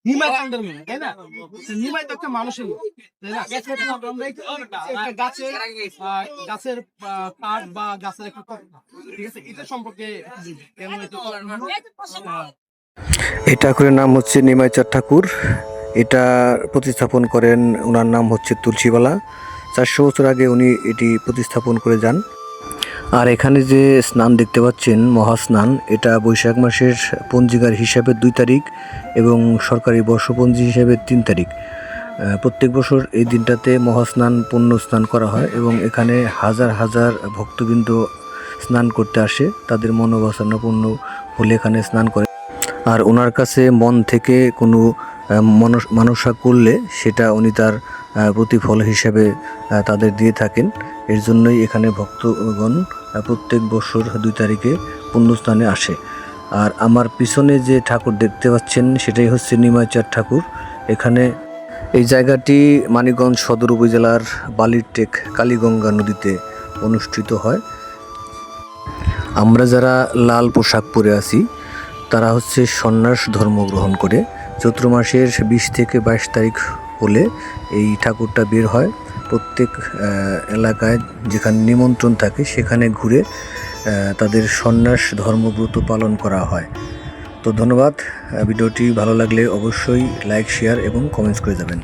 নিমাই কান্ডের মনে, তাই না? নিমাই তো একটা মানুষের মতো, তাই না? একটা গাছের কাঠ বা গাছের একটা কথা, ঠিক আছে? এটা সম্পর্কে এই ঠাকুরের নাম হচ্ছে নিমাইচাঁদ ঠাকুর। এটা প্রতিস্থাপন করেন, ওনার নাম হচ্ছে তুলসীবালা। 400 বছর আগে উনি এটি প্রতিস্থাপন করে যান। আর এখানে যে স্নান দেখতে পাচ্ছেন, মহাস্নান, এটা বৈশাখ মাসের পঞ্জিকার হিসাবে 2 তারিখ এবং সরকারি বর্ষপঞ্জি হিসাবে 3 তারিখ। প্রত্যেক বছর এই দিনটাতে মহাস্নান, পুণ্য স্নান করা হয় এবং এখানে হাজার হাজার ভক্তবৃন্দ স্নান করতে আসে। তাদের মনোবাসনা পূর্ণ হলে এখানে স্নান করে। আর ওনার কাছে মন থেকে কোনো মানসা করলে সেটা উনি তার প্রতিফল হিসেবে তাদের দিয়ে থাকেন। এর জন্যই এখানে ভক্তগণ প্রত্যেক বছর 2 তারিখে পুণ্যস্থানে আসে। আর আমার পিছনে যে ঠাকুর দেখতে পাচ্ছেন সেটাই হচ্ছে নিমাইচাঁদ ঠাকুর। এখানে এই জায়গাটি মানিকগঞ্জ সদর উপজেলার বালিরটেক কালীগঙ্গা নদীতে অনুষ্ঠিত হয়। আমরা যারা লাল পোশাক পরে আছি তারা হচ্ছে সন্ন্যাস ধর্ম গ্রহণ করে। চৈত্র মাসের 20 থেকে 22 তারিখ হলে এই ঠাকুরটা বের হয়। প্রত্যেক এলাকায় যেখানে নিমন্ত্রণ থাকে সেখানে ঘুরে তাদের সন্ন্যাস ধর্মব্রত পালন করা হয়। তো ধন্যবাদ। ভিডিওটি ভালো লাগলে অবশ্যই লাইক, শেয়ার এবং কমেন্টস করে যাবেন।